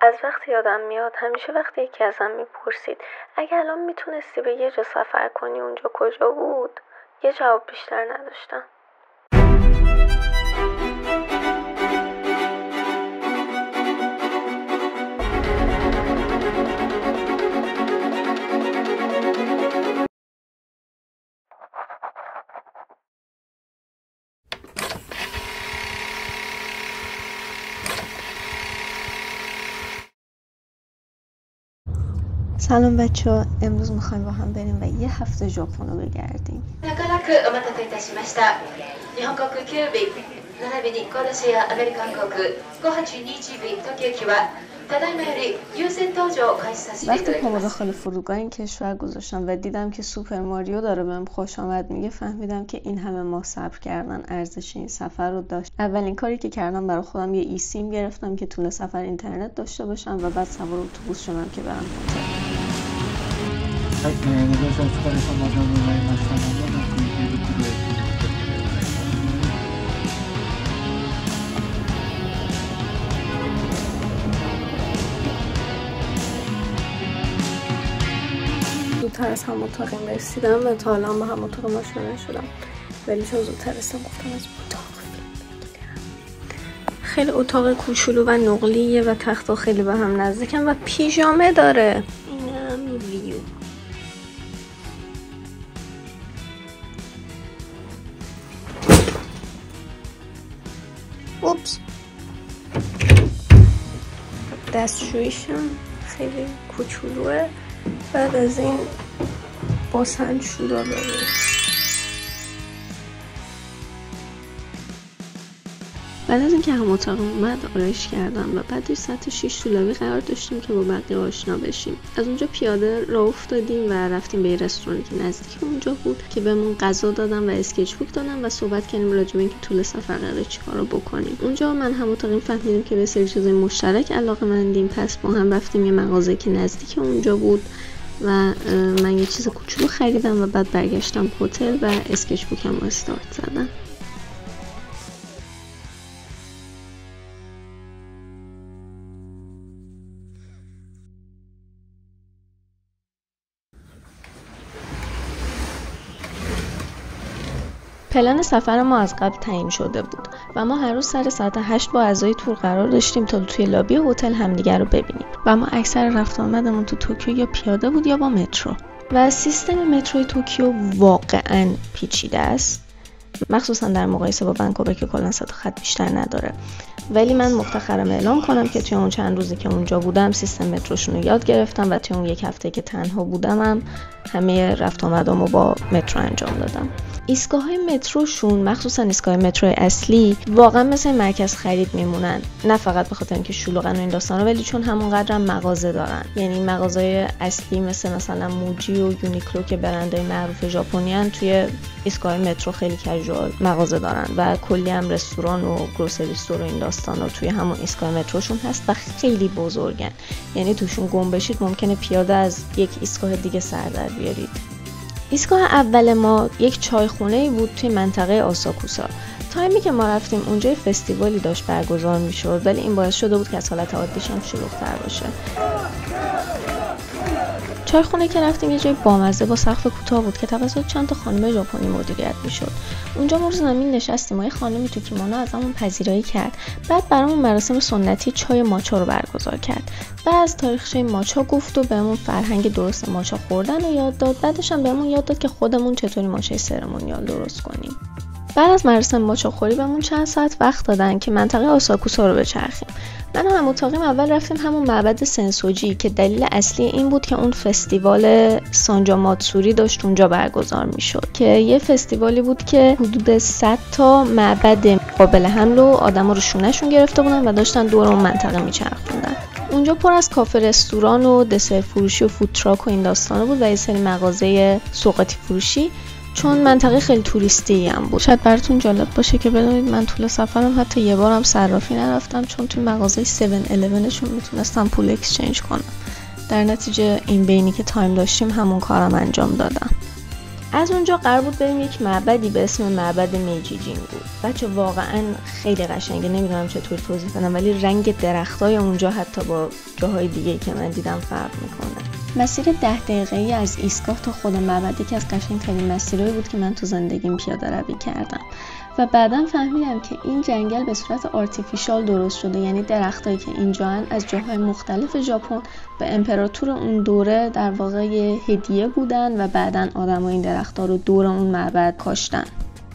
از وقتی یادم میاد همیشه وقتی یکی ازم میپرسید اگه الان میتونستی به یه جا سفر کنی اونجا کجا بود، یه جواب بیشتر نداشتم. سلام بچه‌ها، امروز میخوایم با هم بریم و یه هفته ژاپن رو بگردیم. 長らくお待たせいたしました。日本航空9便並びにコードシェアアメリカン航空582便東京行きはただいまより優先搭乗を開始させていた وقتی だき پامو ます。 داخل فرودگاه این کشور گذاشتم و دیدم که سوپر ماریو داره بهم خوش آمد میگه، فهمیدم که این همه ماه صبر کردن ارزش این سفر رو داشت. اولین کاری که کردم برای خودم یه ای سیم گرفتم که طول سفر اینترنت داشته باشم و بعد سوار اتوبوس شدم که برم هتل. はい、ご乗車お疲れ様でございました。まもなく池袋駅に到着でございます。 زودتر از هم اتاقیم رسیدم و تا الان با هم اتاق ما شروع نشدم، ولی چون زودتر رسیدم گفتم از اتاق فیلم بگیرم. خیلی اتاق کوچولو و نقلیه و تخت‌ها خیلی به هم نزدیکن و پیژامه داره. اینم ویو. اوپس. دستشویشم خیلی کوچولوه. بعد از این باسنجورا داره. بعد از اینکه هم اتاق اومد آرایش کردم و بعدش ساعت 6 تو لابی قرار داشتیم که با بقیه آشنا بشیم. از اونجا پیاده راه افتادیم و رفتیم به یه رستورانی که نزدیک اونجا بود که بهمون غذا دادن و اسکچ بوک دادن و صحبت کردیم راجع به اینکه طول سفر قراره چیکارا بکنیم. اونجا من هم اتاقیم فهمیدیم که به سری چیزای مشترک علاقه‌مندیم، پس با هم رفتیم یه مغازه که نزدیک اونجا بود و من یه چیز کوچولو خریدم و بعد برگشتم هتل و اسکچ بوکم رو استارت زدم. پلن سفر ما از قبل تعیین شده بود و ما هر روز سر ساعت 8 با اعضای تور قرار داشتیم تا توی لابی هتل همدیگر رو ببینیم و ما اکثر رفت آمدمون تو توکیو یا پیاده بود یا با مترو. و سیستم متروی توکیو واقعاً پیچیده است، مخصوصا در مقایسه با بانکوور که کلا 3 تا خط بیشتر نداره. ولی من مفتخرم اعلام کنم که توی اون چند روزی که اونجا بودم سیستم متروشون رو یاد گرفتم و توی اون یک هفته که تنها بودم همه رفت آمدامو با مترو انجام دادم. ایستگاه‌های متروشون، مخصوصا ایستگاه مترو اصلی، واقعا مثل مرکز خرید میمونن، نه فقط به خاطر اینکه شلوغن و این داستانا، ولی چون همونقدر هم مغازه دارن. یعنی مغازه‌های اصلی مثلا موجی و یونیکلو که برندهای معروف ژاپنیان توی ایستگاه مترو خیلی کژوال مغازه دارن و کلی هم رستوران و گروسری استور و این داستانا توی همون ایستگاه متروشون هست و خیلی بزرگن. یعنی توشون گم بشید ممکنه پیاده از یک ایستگاه دیگه سر در بیارید. ایستگاه اول ما یک چایخونه‌ای بود توی منطقه آساکوسا. تایمی که ما رفتیم اونجا فستیوالی داشت برگزار می‌شد، ولی این باعث شده بود که از حالت عادیش هم شلوغ‌تر باشه. چایخونه که رفتیم یه جای بامزه با سقف کوتاه بود که توسط چند تا خانم ژاپنی مدیریت می‌شد. اونجا ما رو زمین نشستیم و یه خانمی تو کیمونو ازمون پذیرایی کرد. بعد برامون مراسم سنتی چای ماچا رو برگزار کرد. بعد از تاریخچه ماچا گفت و بهمون فرهنگ درست ماچا خوردن رو یاد داد. بعدش هم بهمون یاد داد که خودمون چطوری ماچای سرمونیال درست کنیم. بعد از مراسم ماچا خوری بهمون چند ساعت وقت دادن که منطقه آساکوسا رو بچرخیم. من هم اتاقیم اول رفتیم همون معبد سنسوجی که دلیل اصلی این بود که اون فستیوال سانجا ماتسوری داشت اونجا برگزار میشد، که یه فستیوالی بود که حدود 100 تا معبد قابل حمل و آدما رو شونه‌شون گرفته بودن و داشتن دور اون منطقه میچرخوندن. اونجا پر از کافه، رستوران و دسر فروشی و فود تراک و این داستانا بود و یه سری مغازه سوغاتی فروشی، چون منطقه خیلی توریستی هم بود. شاید براتون جالب باشه که بدونید من طول سفرم حتی یه بارم صرافی نرفتم، چون توی مغازه 7-11شون میتونستم پول اکسچنج کنم. در نتیجه این بینی که تایم داشتیم همون کارم انجام دادم. از اونجا قرار بود بریم یک معبدی به اسم معبد میجی جینگو. بچه واقعا خیلی قشنگه، نمیدونم چطور توضیح بدم، ولی رنگ درختای اونجا حتی با جاهای دیگه که من دیدم فرق میکنه. مسیر 10 دقیقه‌ای از ایستگاه تا خود معبد یکی از قشنگ‌ترین مسیرهایی بود که من تو زندگیم پیاده روی کردم و بعداً فهمیدم که این جنگل به صورت آرتیفیشال درست شده، یعنی درختایی که اینجا از جاهای مختلف ژاپن به امپراتور اون دوره در واقع هدیه بودن و بعداً آدم‌ها این درخت‌ها رو دور اون معبد کاشتن.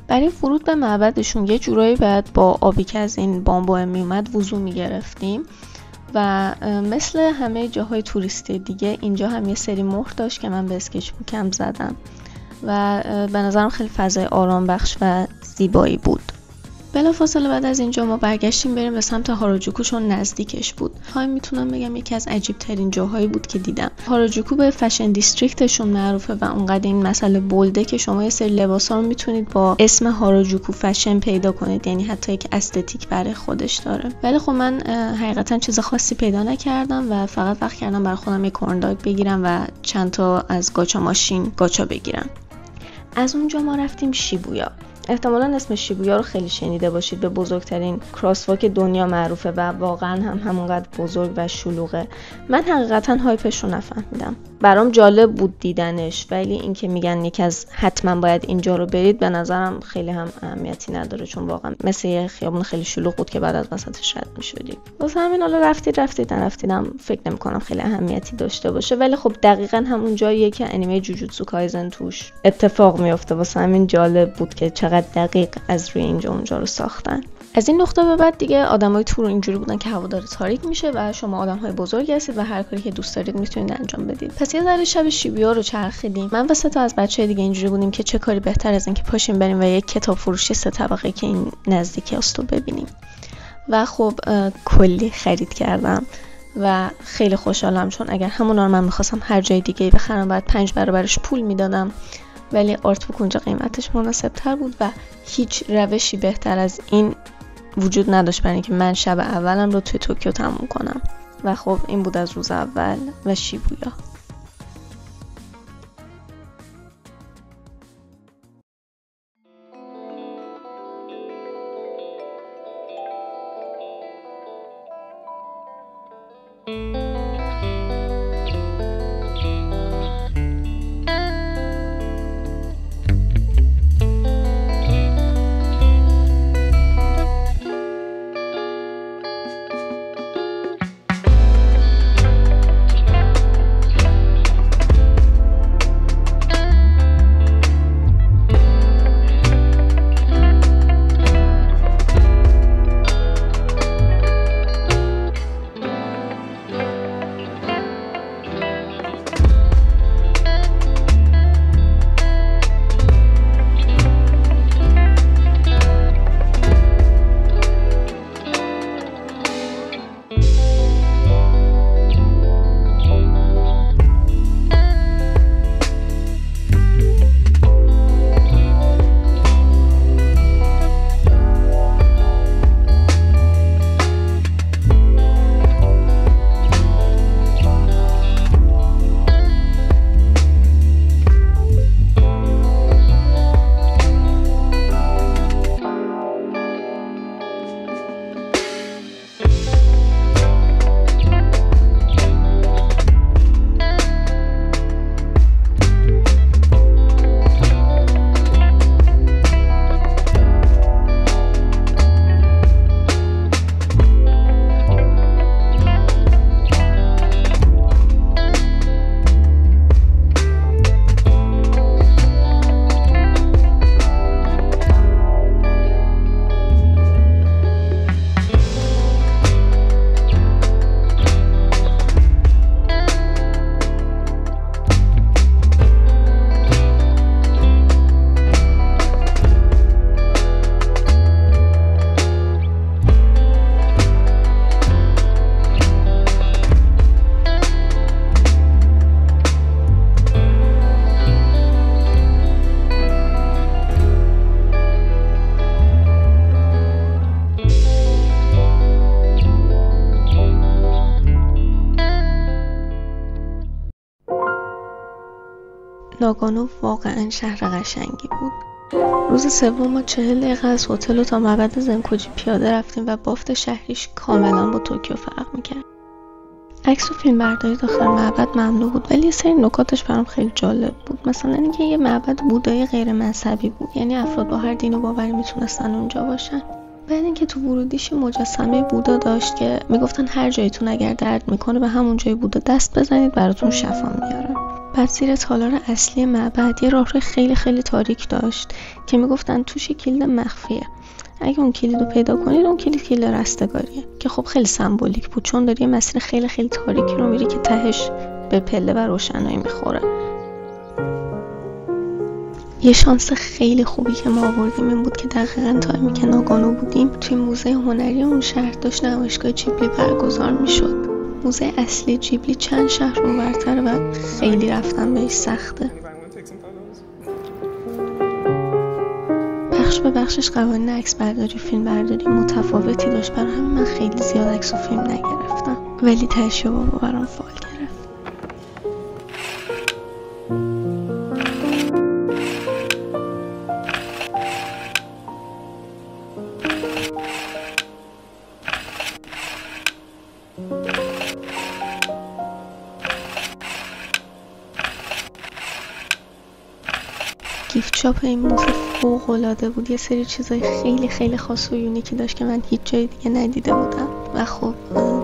برای ورود به معبدشون یه جورایی باید با آبی که از این بامبو میومد وضو میگرفتیم و مثل همه جاهای توریستی دیگه اینجا هم یه سری مهر داشت که من به اسکچ بوکم زدم و به نظرم خیلی فضای آرام بخش و زیبایی بود. بلافاصله بعد از اینجا ما برگشتیم بریم به سمت هاراجوکو چون نزدیکش بود. میتونم بگم یکی از عجیب ترین جاهایی بود که دیدم. هاراجوکو به فشن دیستریکتشون معروفه و اونقدر این مسئله بولده که شما یه سری لباسا رو میتونید با اسم هاراجوکو فشن پیدا کنید، یعنی حتی یک استتیک برای خودش داره. ولی خب من حقیقتا چیز خاصی پیدا نکردم و فقط وقت کردم برای خودم یک کورن داگ بگیرم و چند تا از گاچا ماشین گاچا بگیرم. از اونجا ما رفتیم شیبویا. احتمالاً اسم شیبویا رو خیلی شنیده باشید، به بزرگترین کراسواک دنیا معروفه و واقعاً هم همونقدر بزرگ و شلوغه. من حقیقتاً هایپش رو نفهمیدم. برام جالب بود دیدنش، ولی این که میگن یکی از حتما باید اینجا رو برید به نظرم خیلی هم اهمیتی نداره، چون واقعاً مثل یه خیابون خیلی شلوغ بود که بعد از وسطش رد می‌شدید. واسه همین حالا رفتید نرفتیدم فکر نمی‌کنم خیلی اهمیتی داشته باشه، ولی خب دقیقاً همون جاییه که انیمه جوجوتسو کایزن توش اتفاق میفته. واسه همین جالب بود که چقدر دقیق از روی اونجا رو ساختن. از این نقطه به بعد دیگه آدمای تور اینجوری بودن که هوا داره تاریک میشه و شما آدم‌های بزرگی هستید و هر کاری که دوست دارید میتونید انجام بدید. پس یه ذره شب شیبویا رو چرخیدیم. من و 3 تا از بچه‌های دیگه اینجوری بودیم که چه کاری بهتر از این که پاشیم بریم و یک کتاب فروشی 3 طبقه که این نزدیکی است رو ببینیم. و خب کلی خرید کردم و خیلی خوشحالم، چون اگر همونا رو من می‌خواستم هر جای دیگه‌ای بخرم بعد 5 برابرش پول میدادم، ولی آرت بوک اونجا قیمتش مناسب تر بود و هیچ روشی بهتر از این وجود نداشت برای اینکه من شب اولم رو توی توکیو تموم کنم. و خب این بود از روز اول و شیبویا. ناگانو واقعا شهر قشنگی بود. روز سوم ما 40 دقیقه از هتل و تا معبد زنکوجی پیاده رفتیم و بافت شهریش کاملا با توکیو فرق میکرد. عکس و فیلم برداری داخل معبد ممنوع بود، ولی یه سری نکاتش برام خیلی جالب بود. مثلا اینکه یه معبد بودایی غیر مذهبی بود، یعنی افراد با هر دین و باوری میتونستن اونجا باشن. بعد اینکه تو ورودیش مجسمه بودا داشت که میگفتن هر جایتون اگر درد میکنه به همون جای بودا دست بزنید براتون شفا میاره. بعد زیر تالار اصلی معبد یه راهروی خیلی خیلی تاریک داشت که میگفتن توش کلید مخفیه. اگه اون کلید رو پیدا کنید اون کلید رستگاریه، که خب خیلی سمبولیک بود چون داری یه مسیر خیلی خیلی تاریکی رو میری که تهش به پله و روشنایی میخوره. یه شانس خیلی خوبی که ما آوردیم این بود که دقیقاً تایمی که ناگانو بودیم توی موزه هنری اون شهر داشت نمایشگاه جیبلی برگزار میشد. موزه اصلی جیبلی چند شهر اونورتره و خیلی رفتن بهش سخته. بخش به بخشش قوانین عکس برداری فیلم برداری متفاوتی داشت، برای همین من خیلی زیاد عکس و فیلم نگرفتم، ولی تهش بابا برام فال گرفت. گیفت شاپ این موزه فوق‌العاده بود. یه سری چیزای خیلی خیلی خاص و یونیکی داشت که من هیچ جای دیگه ندیده بودم و خب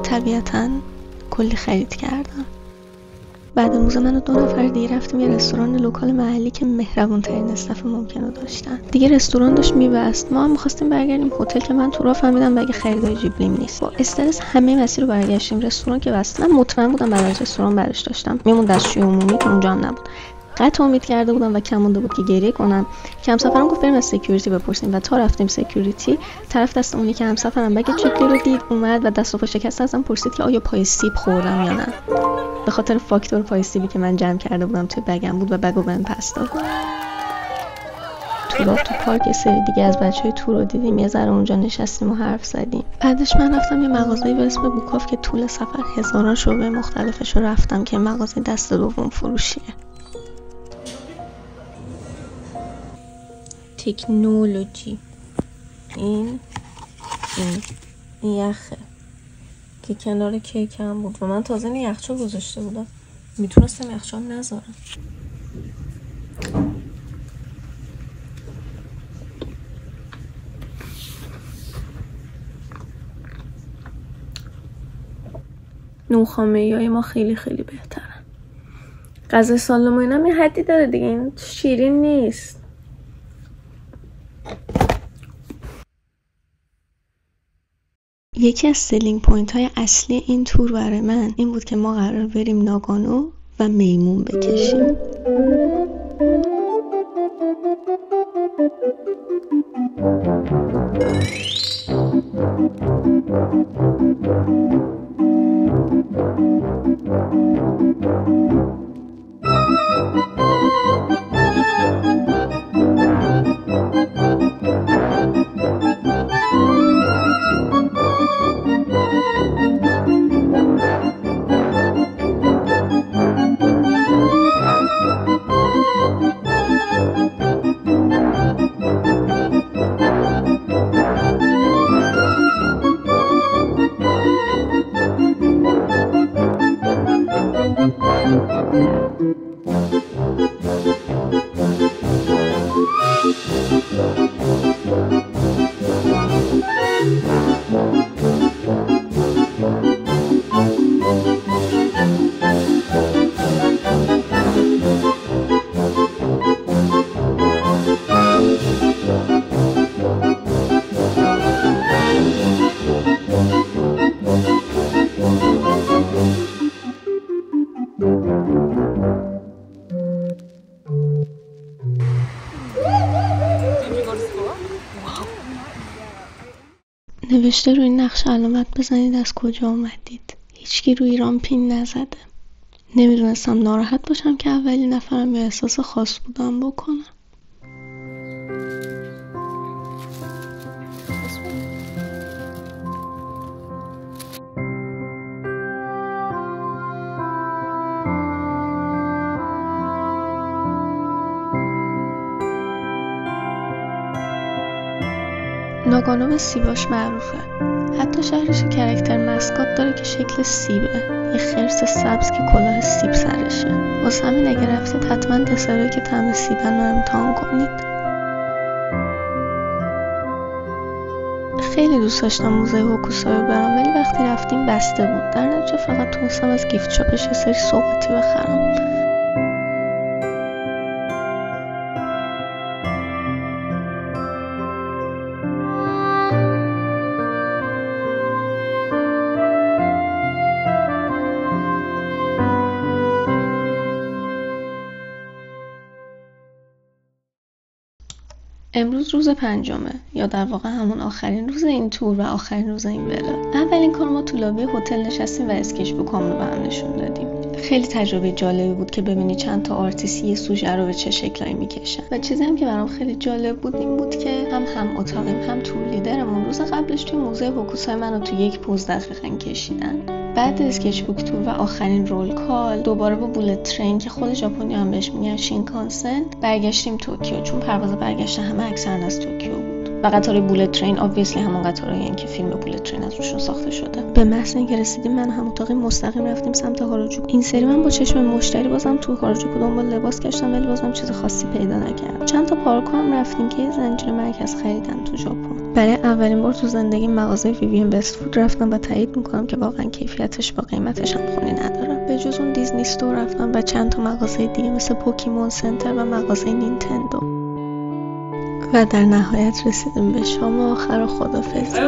طبیعتاً کلی خرید کردم. بعد موزه من و 2 نفر دیگه رفتیم یه رستوران لوکال محلی که مهربون‌ترین استاف ممکنه داشتن. دیگه رستوران داشت میبست، ما هم می‌خواستیم برگردیم هتل که من تو راه فهمیدم بگه خریدای جیبلیم نیست. با استرس همه مسیر رو برگشتیم. رستوران که بست، من مطمئن بودم بعد از رستوران برش داشتم میمون دستشوی عمومی که اونجا هم نبود. قطع امید کرده بودم و کم مونده بود که گریه کنم که همسفرم گفت بریم از سکیوریتی بپرسیم و تا رفتیم سکیوریتی طرف دست اونی که همسفرم بگ جیبلی رو دید اومد و دست و پا شکسته ازم پرسید که آیا پای سیب خوردم یا نه. به خاطر فاکتور پای سیبی که من جمع کرده بودم توی بگم بود و بگو بهم پس داد. تو پارک یه سری دیگه از بچهای تور رو دیدیم، یه ذره اونجا نشستیم و حرف زدیم. بعدش من رفتم یه مغازه‌ای به اسم بوکاف که طول سفر هزاران شعبه مختلفش رو رفتم که مغازه دست دوم فروشیه. تکنولوژی این یخه که کنار کیک هم بود و من تازه این یخچال گذاشته بودم، میتونستم یخچال نذارم. نوخامه‌ای های ما خیلی خیلی بهترن. غذای سالم و اینم یه حدی داره دیگه، این شیرین نیست. یکی از سلینگ پوینت های اصلی این تور برای من این بود که ما قرار بریم ناگانو و میمون بکشیم. نوشته روی نقش علامت بزنید از کجا اومدید. هیچکی روی ایران پین نزده. نمیدونستم ناراحت باشم که اولین نفرم یا احساس خاص بودم بکنم. ناگانو به سیباش معروفه. حتی شهرش کرکتر مسکات داره که شکل سیبه، یه خرس سبز که کلاه سیب سرشه. واسه همین اگه رفتید حتما دسرایی که طعم سیبن رو امتحان کنید. خیلی دوست داشتم موزه هوکوسای برام، ولی وقتی رفتیم بسته بود. در نتیجه فقط تونستم از گیفت شاپش یه سری سوغاتی بخرم. امروز روز 5، یا در واقع همون آخرین روز این تور و آخرین روز این ولا. اولین کار ما تو لابی هتل نشستیم و اسکچ بوکامون رو به هم نشون دادیم. خیلی تجربه جالبی بود که ببینی چند تا آرتیست یه سوژه رو به چه شکلایی میکشن. و چیزی هم که برام خیلی جالب بود این بود که هم اتاقیم هم تور لیدرمون روز قبلش توی موزه هوکوسای منو تو یک پوز دقیقاً کشیدن. بعد اسکچ بوک تور و آخرین رول کال دوباره با بولت ترین که خود ژاپنی هم بهش میگن شینکانسن برگشتیم توکیو، چون پرواز برگشت همه اکثرا از توکیو بود. و قطار بولت ترین obviously همون قطارهایی که فیلم بولت ترین از روشون ساخته شده. به محض اینکه رسیدیم من هم اتاقی مستقیم رفتیم سمت هاراجوکو. این سری من با چشم مشتری بازم تو هاراجوکو دنبال لباس گشتم، ولی بازم چیز خاصی پیدا نکردم. چند تا پارکو هم رفتیم که یه زنجیره مرکز خریدن تو ژاپن. برای اولین بار تو زندگی مغازه ویوین وستفود رفتم و تایید میکنم که واقعا کیفیتش با قیمتش هم خونی نداره. به جز اون دیزنی استور رفتم و چند تا مغازه دیگه مثل پوکیمون سنتر و مغازه نینتندو. و در نهایت رسیدیم به شام آخر و خدافظی.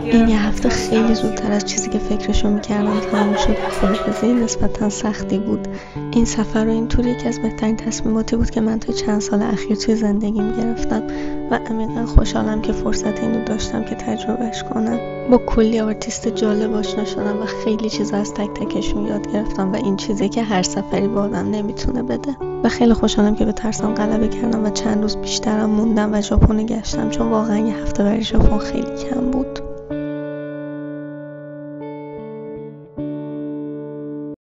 این یه هفته خیلی زودتر از چیزی که فکرشو میکردم تمام شد. خدافظی نسبتا سختی بود. این سفر و این تور یکی از بهترین تصمیماتی بود که من توی چند سال اخیر توی زندگیم گرفتم و عمیقا خوشحالم که فرصت اینو داشتم که تجربهش کنم. با کلی آرتیست جالب آشنا شدم و خیلی چیزا از تک تکشون یاد گرفتم و این چیزی که هر سفری با آدم نمیتونه بده. و خیلی خوشحالم که به ترسم غلبه کردم و چند روز بیشترم موندم و ژاپن گشتم، چون واقعا یه هفته برای ژاپن خیلی کم بود.